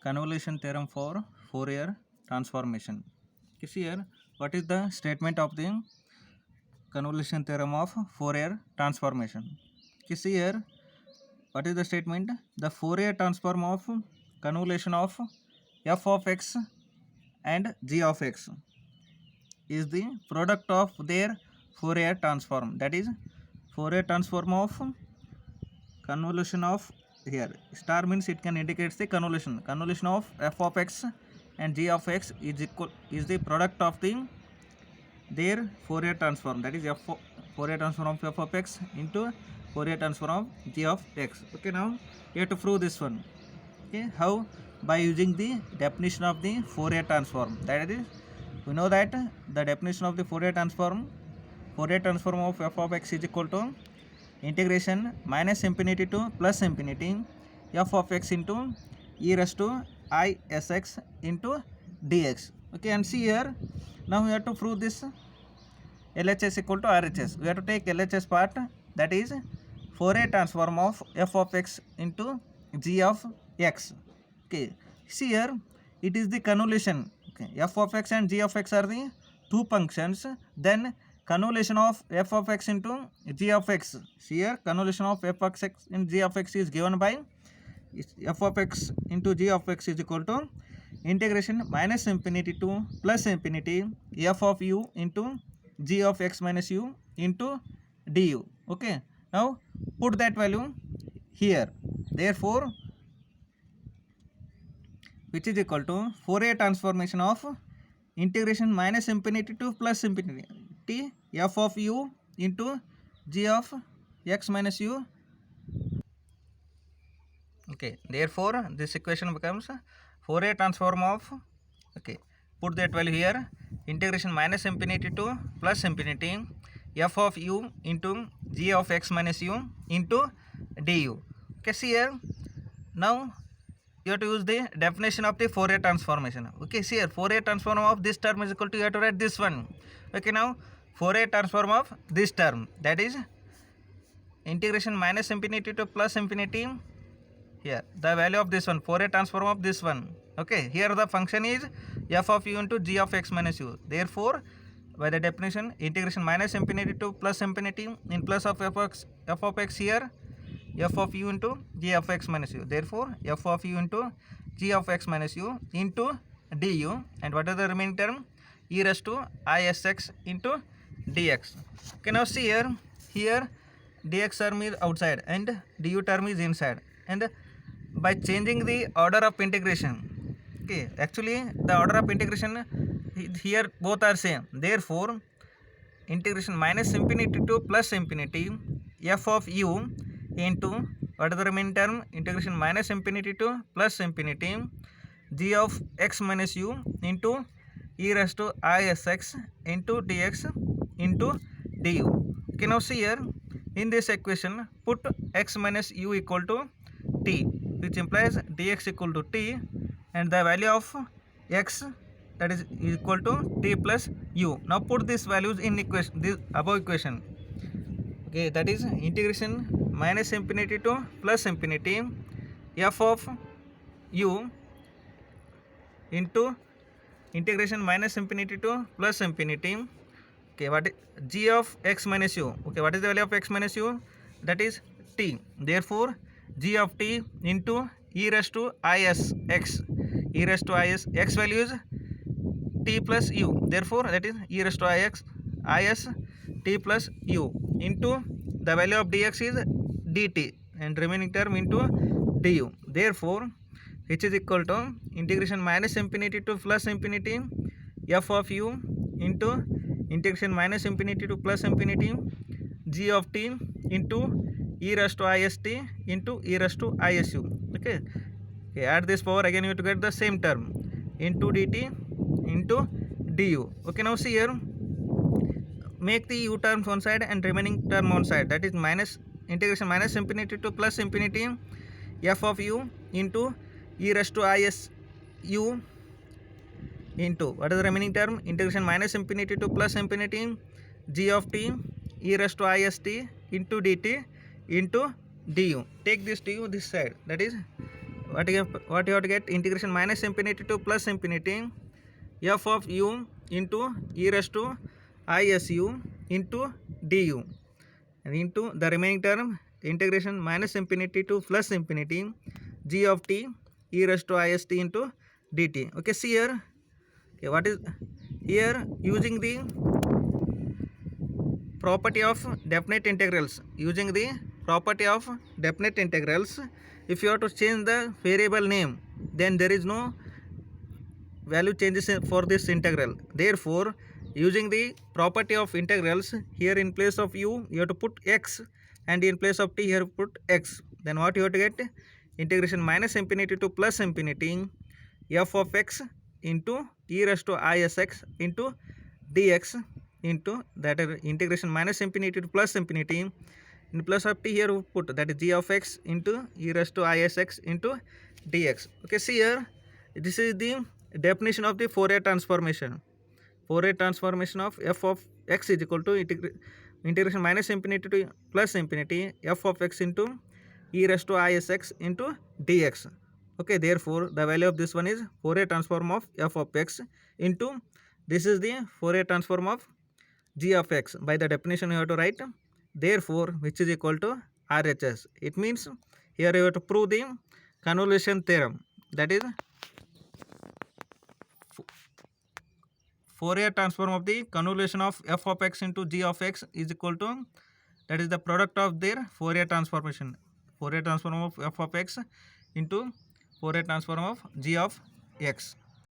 Convolution theorem for Fourier transformation. See here, what is the statement of the convolution theorem of Fourier transformation? See here, what is the statement? The Fourier transform of convolution of f of x and g of x is the product of their Fourier transform. That is Fourier transform of convolution of, here star means it can indicates the convolution of f of x and g of x is the product of their Fourier transform. That is Fourier transform of f of x into Fourier transform of g of x. Okay, now you have to prove this one. Okay, how? By using the definition of the Fourier transform. That is, we know that the definition of the Fourier transform of f of x is equal to integration minus infinity to plus infinity f of x into e raised to I sx into dx. Okay, and see here, now we have to prove this LHS equal to RHS. We have to take LHS part, that is Fourier transform of f of x into g of x. Okay, see here, it is the convolution. Okay, f of x and g of x are the two functions, then convolution of f of x into g of x. Here convolution of f of x in g of x is given by f of x into g of x is equal to integration minus infinity to plus infinity f of u into g of x minus u into du. Okay, now put that value here. Therefore, which is equal to Fourier transformation of integration minus infinity to plus infinity f of u into g of x minus u. Okay, therefore this equation becomes Fourier transform of, okay, put that value here, integration minus infinity to plus infinity f of u into g of x minus u into du. Okay, see here, now you have to use the definition of the Fourier transformation. Okay, see here, Fourier transform of this term is equal to, you have to write this one. Okay, now Fourier transform of this term, that is integration minus infinity to plus infinity, here the value of this one, Fourier transform of this one. Okay, here the function is f of u into g of x minus u. Therefore, by the definition, integration minus infinity to plus infinity in plus of f of x here, f of u into g of x minus u. Therefore, f of u into g of x minus u into du, and what is the remaining term? E raised to isx into dx. Okay, now see here dx term is outside and du term is inside, and by changing the order of integration, okay, actually the order of integration here both are same. Therefore, integration minus infinity to plus infinity f of u into, what is the remaining term? Integration minus infinity to plus infinity g of x minus u into e raised to isx into dx into du. Okay, now see here, in this equation put x minus u equal to t, which implies dx equal to t, and the value of x, that is equal to t plus u. Now put these values in equation, this above equation. Okay, that is integration minus infinity to plus infinity f of u into integration minus infinity to plus infinity, okay, what is g of x minus u. Okay, what is the value of x minus u? That is t. Therefore, g of t into e raised to isx, e raised to is, x value is t plus u. Therefore, that is e raised to is t plus u into the value of dx is dt, and remaining term into du. Therefore, which is equal to integration minus infinity to plus infinity f of u into integration minus infinity to plus infinity g of t into e raised to ist into e raised to isu. Okay, add this power, again you have to get the same term into dt into du. Okay, now see here, make the u terms one side and remaining term one side, that is minus integration minus infinity to plus infinity f of u into e raised to isu into, what is the remaining term? Integration minus infinity to plus infinity g of t e raised to ist into dt into du. Take this du this side, that is what you have to get? Integration minus infinity to plus infinity f of u into e raised to isu into du, and into the remaining term integration minus infinity to plus infinity g of t e raised to ist into dt. Okay, see here. Okay, what is here? Using the property of definite integrals, if you have to change the variable name, then there is no value changes for this integral. Therefore, using the property of integrals, here in place of u you have to put x, and in place of t here put x. Then what you have to get? Integration minus infinity to plus infinity f of x into e raised to isx into dx into that is integration minus infinity to plus infinity, in plus of t here we put that is g of x into e raised to isx into dx. Okay, see here, this is the definition of the Fourier transformation. Fourier transformation of f of x is equal to integration minus infinity to plus infinity f of x into e raised to isx into dx. Okay, therefore the value of this one is Fourier transform of f of x into this is the Fourier transform of g of x. By the definition you have to write therefore, which is equal to RHS. It means here you have to prove the convolution theorem, that is Fourier transform of the convolution of f of x into g of x is equal to, that is the product of their Fourier transformation, Fourier transform of f of x into Fourier transform of g of x.